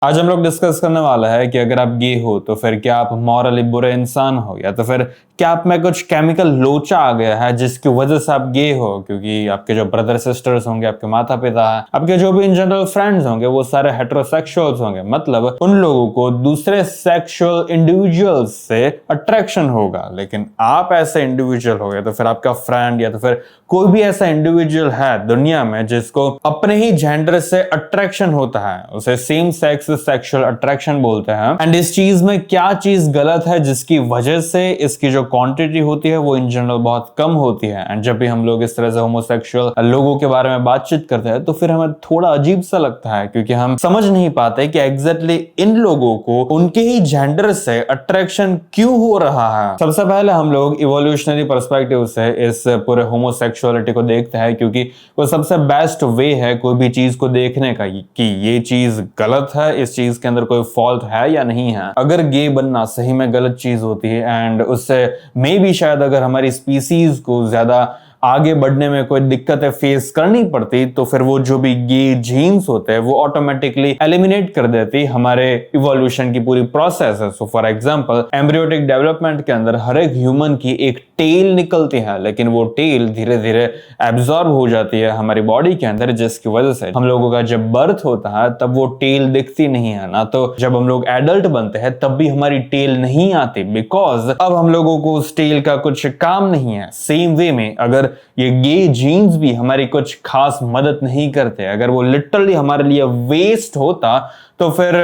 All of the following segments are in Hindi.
आज हम लोग डिस्कस करने वाला है कि अगर आप गे हो तो फिर क्या आप मॉरली बुरे इंसान हो, या तो फिर क्या आप में कुछ केमिकल लोचा आ गया है जिसकी वजह से आप गे हो, क्योंकि आपके जो ब्रदर सिस्टर्स होंगे, आपके माता पिता हैं, आपके जो भी इन जनरल फ्रेंड्स होंगे वो सारे हेटेरोसेक्सुअल्स होंगे। मतलब उन लोगों को दूसरे सेक्सुअल इंडिविजुअल्स से अट्रैक्शन होगा, लेकिन आप ऐसे इंडिविजुअल हो गए तो फिर आपका फ्रेंड या तो फिर कोई भी ऐसा इंडिविजुअल है दुनिया में जिसको अपने ही जेंडर से अट्रैक्शन होता है, उसे सेम सेक्स सेक्सुअल अट्रैक्शन बोलते हैं। एंड इस चीज में क्या चीज गलत है जिसकी वजह से इसकी जो क्वांटिटी होती है वो इन जनरल बहुत कम होती है। एंड जब भी हम लोग इस तरह से होमोसेक्सुअल लोगों के बारे में बातचीत करते हैं तो फिर हमें थोड़ा अजीब सा लगता है, क्योंकि हम समझ नहीं पाते कि एग्जैक्टली इन लोगों को उनके ही जेंडर से अट्रैक्शन क्यों हो रहा है। सबसे पहले हम लोग इवोल्यूशनरी पर्सपेक्टिव से इस पूरे होमोसेक्सुअलिटी को देखते हैं, क्योंकि वो सबसे बेस्ट वे है कोई भी चीज को देखने का कि ये चीज गलत है, इस चीज के अंदर कोई फॉल्ट है या नहीं है। अगर गे बनना सही में गलत चीज होती है एंड उससे मे भी शायद अगर हमारी स्पीसीज को ज्यादा आगे बढ़ने में कोई दिक्कतें फेस करनी पड़ती तो फिर वो जो भी गे जीन्स होते हैं वो ऑटोमेटिकली एलिमिनेट कर देती हमारे इवोल्यूशन की पूरी प्रोसेस है। सो फॉर एग्जांपल एम्ब्रियोटिक डेवलपमेंट के अंदर हर एक ह्यूमन की एक टेल निकलती है, लेकिन वो टेल धीरे धीरे एब्जॉर्ब हो जाती है हमारी बॉडी के अंदर, जिसकी वजह से हम लोगों का जब बर्थ होता है तब वो टेल दिखती नहीं है ना। तो जब हम लोग एडल्ट बनते हैं तब भी हमारी टेल नहीं आती, बिकॉज अब हम लोगों को उस टेल का कुछ काम नहीं है। सेम वे में अगर ये गे जीन्स भी हमारी कुछ खास मदद नहीं करते, अगर वो लिटरली हमारे लिए वेस्ट होता तो फिर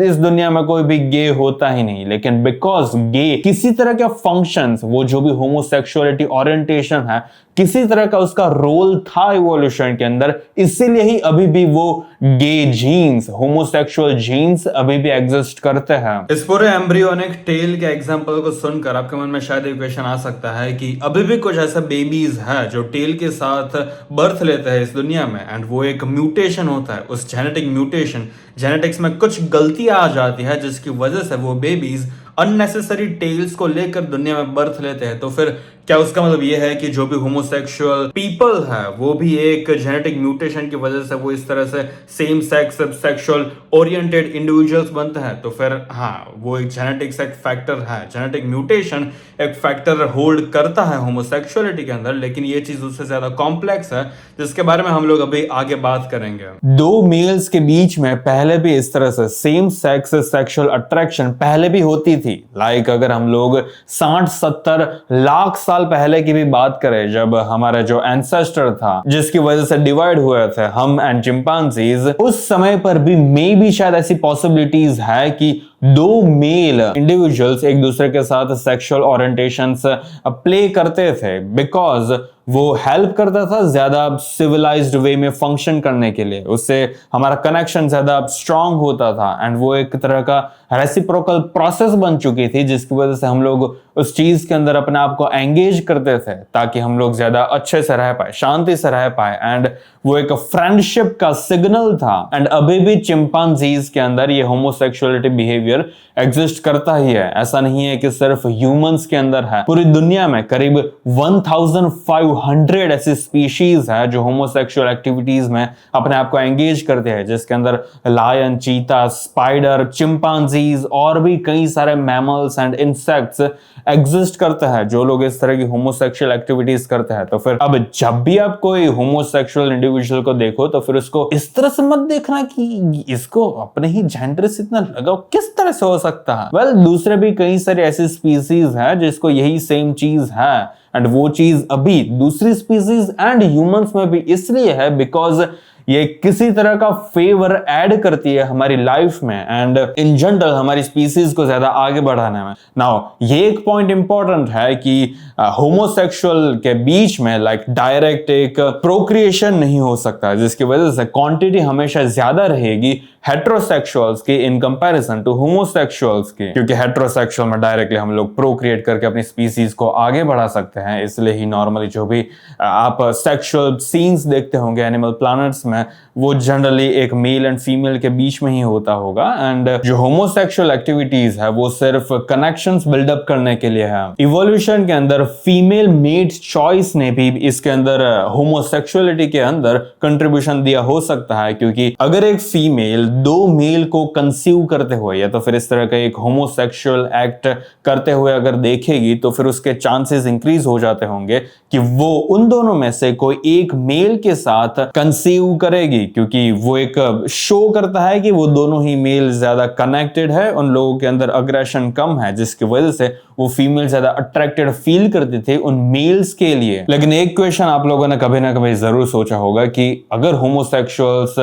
इस दुनिया में कोई भी गे होता ही नहीं। लेकिन बिकॉज गे किसी तरह के फंक्शंस, वो जो भी होमोसेक्सुअलिटी ओरिएंटेशन है, किसी तरह का उसका रोल था इवोल्यूशन के अंदर, इसीलिए ही अभी भी वो गे जीन्स, होमोसेक्सुअल जीन्स अभी भी एग्जिस्ट करते हैं। इस पूरे एम्ब्रियोनिक टेल के एग्जांपल को सुनकर आपके मन में शायद एक क्वेश्चन आ सकता है कि अभी भी कुछ ऐसा बेबीज है जो टेल के साथ बर्थ लेते हैं इस दुनिया में, एंड वो एक म्यूटेशन होता है, उस जेनेटिक म्यूटेशन, जेनेटिक्स में कुछ गलतियां आ जाती है जिसकी वजह से वो बेबीज अननेसेसरी टेल्स को लेकर दुनिया में बर्थ लेते हैं। तो फिर क्या उसका मतलब ये है कि जो भी होमोसेक्सुअल पीपल है वो भी एक जेनेटिक म्यूटेशन की वजह से वो इस तरह से same sex sexual oriented individuals बनते हैं? तो फिर हाँ, वो एक जेनेटिक्स एक फैक्टर है, जेनेटिक म्यूटेशन एक फैक्टर होल्ड करता है होमोसेक्सुअलिटी के अंदर, लेकिन ये चीज उससे ज्यादा कॉम्प्लेक्स है जिसके बारे में हम लोग अभी आगे बात करेंगे। दो मेल्स के बीच में पहले भी इस तरह से सेम सेक्स सेक्सुअल अट्रैक्शन पहले भी होती थी। लाइक अगर हम लोग 60-70 लाख साल पहले की भी बात करें, जब हमारा जो एंसेस्टर था जिसकी वजह से डिवाइड हुए थे हम एंड चिंपांजीज, उस समय पर भी मे बी शायद ऐसी पॉसिबिलिटीज है कि दो मेल इंडिविजुअल्स एक दूसरे के साथ सेक्सुअल ओरिएंटेशंस प्ले करते थे, बिकॉज वो हेल्प करता था ज्यादा सिविलाइज्ड वे में फंक्शन करने के लिए, उससे हमारा कनेक्शन ज्यादा स्ट्रांग होता था एंड वो एक तरह का रेसिप्रोकल प्रोसेस बन चुकी थी, जिसकी वजह से हम लोग उस चीज के अंदर अपने आप को एंगेज करते थे ताकि हम लोग ज्यादा अच्छे से रह पाए, शांति से रह पाए, एंड वो एक फ्रेंडशिप का सिग्नल था। एंड अभी भी चिंपांजीज के अंदर ये होमोसेक्सुअलिटी बिहेवियर एग्जिस्ट करता ही है। ऐसा नहीं है कि सिर्फ ह्यूमंस के अंदर है, पूरी दुनिया में करीब 1500 ऐसी स्पीशीज है जो होमोसेक्सुअल एक्टिविटीज में अपने आप को एंगेज करते हैं, जिसके अंदर लायन, चीता, स्पाइडर, चिंपांजीज और भी कई सारे मैमल्स एंड इंसेक्ट्स एग्जिस्ट करते हैं जो लोग इस तरह की होमोसेक्सुअल एक्टिविटीज करते हैं। तो फिर अब जब भी आप कोई होमोसेक्सुअल इंडिविजुअल को देखो तो फिर उसको इस तरह से मत देखना कि इसको अपने ही जेंडर से इतना लगाव किस तरह से हो सकता है। वेल, दूसरे भी कई सारे ऐसे स्पीसीज हैं जिसको यही सेम चीज है, एंड वो चीज अभी दूसरी स्पीसीज एंड ह्यूमंस में भी इसलिए है बिकॉज ये किसी तरह का फेवर ऐड करती है हमारी लाइफ में एंड इन जनरल हमारी स्पीसीज को ज्यादा आगे बढ़ाने में। नाउ ये एक पॉइंट इंपॉर्टेंट है कि होमोसेक्सुअल के बीच में लाइक डायरेक्ट एक प्रोक्रिएशन नहीं हो सकता, जिसकी वजह से क्वांटिटी हमेशा ज्यादा रहेगी हेट्रोसेक्सुअल्स की इन कंपैरिजन टू होमोसेक्सुअल्स की, क्योंकि हेट्रोसेक्सुअल में डायरेक्टली हम लोग प्रोक्रिएट करके अपनी स्पीसीज को आगे बढ़ा सकते हैं। इसलिए ही नॉर्मली जो भी आप सेक्सुअल सीन्स देखते होंगे एनिमल प्लैनेट्स में, वो जनरली एक मेल एंड फीमेल के बीच में ही होता होगा। एंड जो होमोसेक्सुअल एक्टिविटीज है वो सिर्फ कनेक्शंस बिल्डअप करने के लिए है। इवोल्यूशन के अंदर फीमेल मेट चॉइस ने भी इसके अंदर होमोसेक्सुअलिटी के अंदर कंट्रीब्यूशन दिया हो सकता है, क्योंकि अगर एक फीमेल दो मेल को कंसीव करते हुए या तो फिर इस तरह का एक होमोसेक्सुअल एक्ट करते हुए अगर देखेगी तो फिर उसके चांसेस इंक्रीज हो जाते होंगे कि वो उन दोनों में से कोई एक मेल के साथ कंसीव करेगी, क्योंकि वो एक शो करता है कि वो दोनों ही मेल ज्यादा कनेक्टेड है, उन लोगों के अंदर अग्रेशन कम है, जिसकी वजह से वो फीमेल ज्यादा अट्रैक्टेड फील करते थे उन मेल्स के लिए। लेकिन एक क्वेश्चन आप लोगों ने कभी ना कभी जरूर सोचा होगा कि अगर होमोसेक्सुअल्स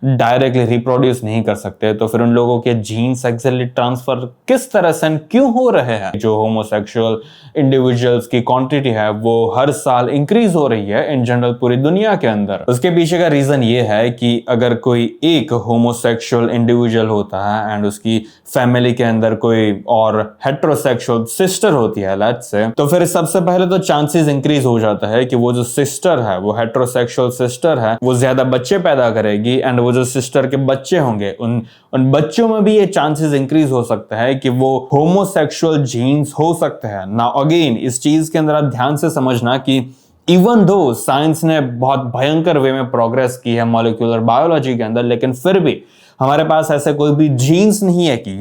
डायरेक्टली रिप्रोड्यूस नहीं कर सकते तो फिर उन लोगों के जीन्स एक्चुअली ट्रांसफर किस तरह से क्यों हो रहे हैं। जो होमोसेक्सुअल इंडिविजुअल्स की क्वांटिटी है वो हर साल इंक्रीज हो रही है इन जनरल पूरी दुनिया के अंदर। उसके पीछे का रीजन ये है कि अगर कोई एक होमोसेक्सुअल इंडिविजुअल होता है एंड उसकी फैमिली के अंदर कोई और हेटेरोसेक्सुअल सिस्टर होती है लेट्स से, तो फिर सबसे पहले तो चांसेस इंक्रीज हो जाता है कि वो जो सिस्टर है, वो हेटेरोसेक्सुअल सिस्टर है, वो ज्यादा बच्चे पैदा करेगी एंड वो जो सिस्टर के बच्चे होंगे उन बच्चों में भी ये चांसेस इंक्रीज हो सकता है कि वो होमोसेक्सुअल जीन्स हो सकते हैं। नाउ अगेन इस चीज के अंदर आप ध्यान से समझना कि इवन दो साइंस ने बहुत भयंकर वे में प्रोग्रेस की है मॉलिक्यूलर बायोलॉजी के अंदर, लेकिन फिर भी हमारे पास ऐसे कोई भी जीन्स नहीं है कि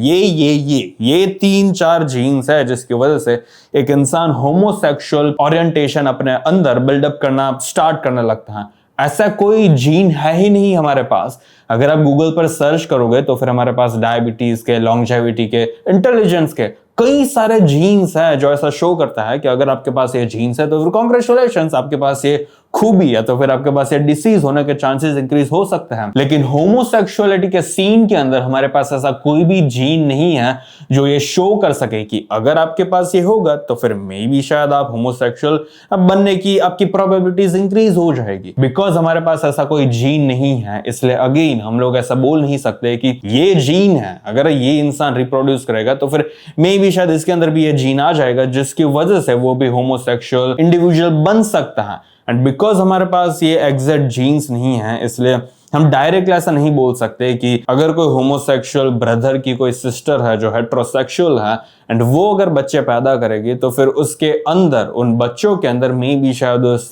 ये 3-4 जीन्स है जिसकी वजह से एक इंसान होमोसेक्सुअल ओरिएंटेशन अपने अंदर बिल्डअप करना स्टार्ट करने लगता है। ऐसा कोई जीन है ही नहीं हमारे पास। अगर आप गूगल पर सर्च करोगे तो फिर हमारे पास डायबिटीज के, लॉन्जेविटी के, इंटेलिजेंस के कई सारे जीन्स हैं जो ऐसा शो करता है कि अगर आपके पास ये जीन्स है तो फिर कांग्रेचुलेशंस, आपके पास ये खूबी है, तो फिर आपके पास ये डिसीज होने के चांसेस इंक्रीज हो सकते हैं। लेकिन होमोसेक्सुअलिटी के सीन के अंदर हमारे पास ऐसा कोई भी जीन नहीं है जो ये शो कर सके कि अगर आपके पास ये होगा तो फिर मे बी शायद आप होमोसेक्सुअल बनने की आपकी प्रोबेबिलिटीज इंक्रीज हो जाएगी। बिकॉज हमारे पास ऐसा कोई जीन नहीं है, इसलिए अगेन हम लोग ऐसा बोल नहीं सकते कि ये जीन है, अगर ये इंसान रिप्रोड्यूस करेगा तो फिर मे बी शायद इसके अंदर भी ये जीन आ जाएगा जिसकी वजह से वो भी होमोसेक्सुअल इंडिविजुअल बन सकता है। एंड बिकॉज हमारे पास ये एग्जैक्ट जीन्स नहीं है, इसलिए हम डायरेक्ट ऐसा नहीं बोल सकते कि अगर कोई होमोसेक्सुअल ब्रदर की कोई सिस्टर है जो हेटेरोसेक्सुअल है एंड वो अगर बच्चे पैदा करेगी तो फिर उसके अंदर, उन बच्चों के अंदर मे बी शायद उस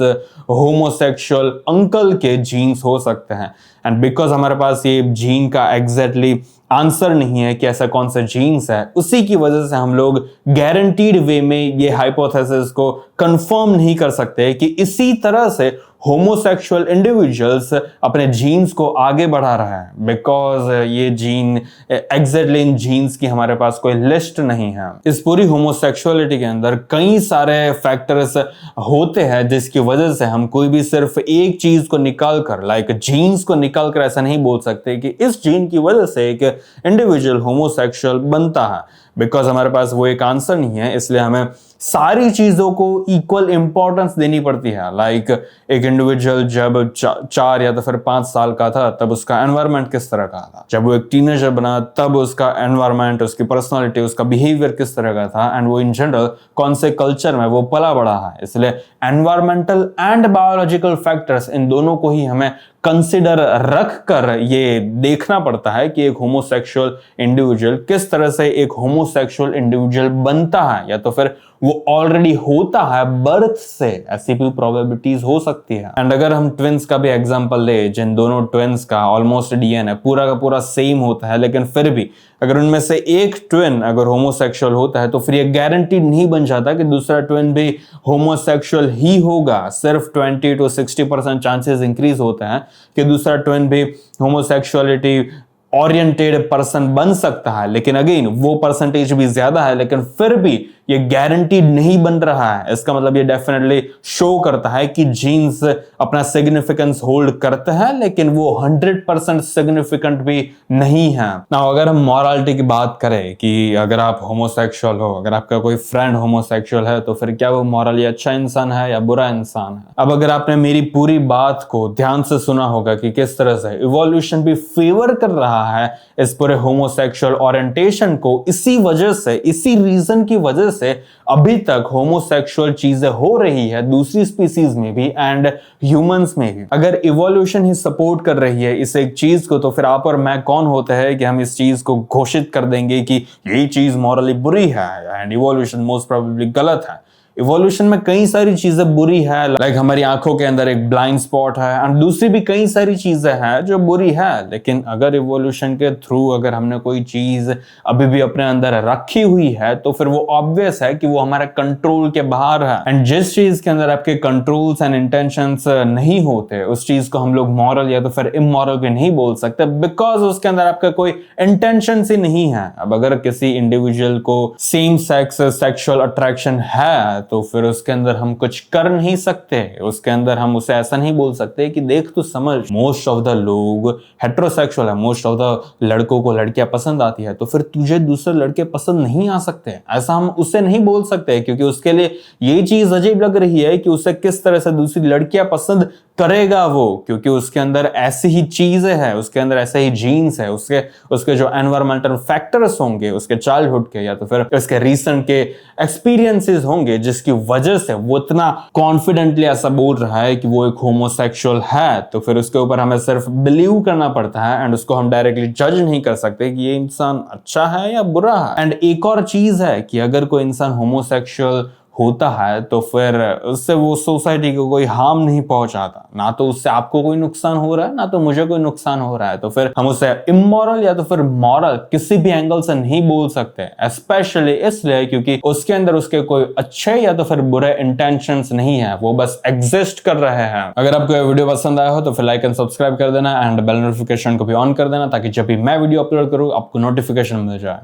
होमोसेक्सुअल अंकल के जीन्स हो सकते हैं। एंड बिकॉज हमारे पास ये जीन का एग्जैक्टली आंसर नहीं है कि ऐसा कौन सा जीन्स है, उसी की वजह से हम लोग गारंटीड वे में ये हाइपोथेसिस को कंफर्म नहीं कर सकते कि इसी तरह से होमोसेक्सुअल इंडिविजुअल्स अपने जीन्स को आगे बढ़ा रहा है। बिकॉज ये जीन एग्जैक्टली इन जीन्स की हमारे पास कोई लिस्ट नहीं है। इस पूरी होमोसेक्सुअलिटी के अंदर कई सारे फैक्टर्स होते हैं जिसकी वजह से हम कोई भी सिर्फ एक चीज को निकाल कर, लाइक जीन्स को निकाल कर ऐसा नहीं बोल सकते कि इस जीन की वजह से एक इंडिविजुअल होमोसेक्सुअल बनता है। बिकॉज हमारे पास वो एक आंसर नहीं है, इसलिए हमें सारी चीजों को इक्वल इंपॉर्टेंस देनी पड़ती है। लाइक एक इंडिविजुअल जब 4 या तो फिर 5 साल का था तब उसका एनवायरनमेंट किस तरह का था, जब वो एक टीनेजर बना तब उसका एनवायरनमेंट, उसकी पर्सनालिटी, उसका बिहेवियर किस तरह का था, एंड वो इन जनरल कौन से कल्चर में वो पला बड़ा है। इसलिए एनवायरमेंटल एंड बायोलॉजिकल फैक्टर्स, इन दोनों को ही हमें कंसिडर रख कर ये देखना पड़ता है कि एक होमोसेक्सुअल इंडिविजुअल किस तरह से एक होमोसेक्सुअल इंडिविजुअल बनता है, या तो फिर वो ऑलरेडी होता है बर्थ से, ऐसी भी प्रोबेबिलिटीज हो सकती है। एंड अगर हम ट्विंस का भी एग्जांपल ले, जिन दोनों ट्विंस का ऑलमोस्ट डीएनए पूरा का पूरा सेम होता है, लेकिन फिर भी अगर उनमें से एक ट्विन अगर होमोसेक्सुअल होता है तो फिर ये गारंटीड नहीं बन जाता कि दूसरा ट्विन भी होमोसेक्सुअल ही होगा। सिर्फ 20 to 60% चांसेस इंक्रीज होते हैं कि दूसरा ट्विन भी होमोसेक्सुअलिटी ओरिएंटेड पर्सन बन सकता है। लेकिन अगेन वो परसेंटेज भी ज्यादा है, लेकिन फिर भी ये गारंटीड नहीं बन रहा है। इसका मतलब ये डेफिनेटली शो करता है कि जीन्स अपना सिग्निफिकेंस होल्ड करते हैं, लेकिन वो 100% सिग्निफिकेंट भी नहीं है। नाउ अगर हम मॉरलिटी की बात करें कि अगर आप होमोसेक्सुअल हो, अगर आपका कोई फ्रेंड होमोसेक्सुअल है, तो फिर क्या वो मॉरली अच्छा इंसान है या बुरा इंसान है? अब अगर आपने मेरी पूरी बात को ध्यान से सुना होगा कि किस तरह से इवोल्यूशन भी फेवर कर रहा है इस पूरे होमोसेक्सुअल ओरिएंटेशन को, इसी वजह से, इसी रीजन की वजह से अभी तक होमोसेक्सुअल चीजें हो रही है दूसरी स्पीसीज में भी एंड ह्यूमंस में भी। अगर इवोल्यूशन ही सपोर्ट कर रही है इस एक चीज को, तो फिर आप और मैं कौन होते हैं कि हम इस चीज को घोषित कर देंगे कि यही चीज मॉरली बुरी है एंड इवोल्यूशन मोस्ट प्रोबेबली गलत है। इवोल्यूशन में कई सारी चीजें बुरी है, लाइक हमारी आंखों के अंदर एक ब्लाइंड स्पॉट है एंड दूसरी भी कई सारी चीजें हैं जो बुरी है। लेकिन अगर इवोल्यूशन के थ्रू अगर हमने कोई चीज अभी भी अपने अंदर रखी हुई है तो फिर वो ऑब्वियस है कि वो हमारे कंट्रोल के बाहर है। एंड जिस चीज के अंदर आपके कंट्रोल्स एंड इंटेंशंस नहीं होते उस चीज को हम लोग मॉरल या तो फिर इमोरल भी नहीं बोल सकते, बिकॉज उसके अंदर आपका कोई इंटेंशन ही नहीं है। अब अगर किसी इंडिविजुअल को सेम सेक्स सेक्सुअल अट्रैक्शन है तो फिर उसके अंदर हम कुछ कर नहीं सकते, उसके अंदर हम उसे ऐसा नहीं बोल सकते कि देख तू समझ मोस्ट ऑफ द लोग हेटेरोसेक्सुअल है, मोस्ट ऑफ द लड़कों को लड़कियां पसंद आती है तो फिर तुझे दूसरे लड़के पसंद नहीं आ सकते, ऐसा हम उससे नहीं बोल सकते क्योंकि उसके लिए ये चीज अजीब लग रही है कि उसे किस तरह से दूसरी लड़कियां पसंद करेगा वो, क्योंकि उसके अंदर ऐसी ही चीजें हैं, उसके अंदर ऐसे ही जीन्स है, उसके जो एनवायरमेंटल फैक्टर्स होंगे उसके चाइल्डहुड के या तो फिर उसके रीसेंट के एक्सपीरियंसेस होंगे जिसकी वजह से वो इतना कॉन्फिडेंटली ऐसा बोल रहा है कि वो एक होमोसेक्सुअल है। तो फिर उसके ऊपर हमें सिर्फ बिलीव करना पड़ता है एंड उसको हम डायरेक्टली जज नहीं कर सकते कि ये इंसान अच्छा है या बुरा है। एंड एक और चीज है कि अगर कोई इंसान होमोसेक्सुअल होता है तो फिर उससे वो सोसाइटी को कोई हार्म नहीं पहुंचाता, ना तो उससे आपको कोई नुकसान हो रहा है ना तो मुझे कोई नुकसान हो रहा है, तो फिर हम उसे इमोरल या तो फिर मॉरल किसी भी एंगल से नहीं बोल सकते, स्पेशली इसलिए क्योंकि उसके अंदर उसके कोई अच्छे या तो फिर बुरे इंटेंशंस नहीं है, वो बस एग्जिस्ट कर रहे हैं। अगर आपको ये वीडियो पसंद आया हो तो फिर लाइक एंड सब्सक्राइब कर देना एंड बेल नोटिफिकेशन को भी ऑन कर देना ताकि जब भी मैं वीडियो अपलोड करूं आपको नोटिफिकेशन मिल जाए।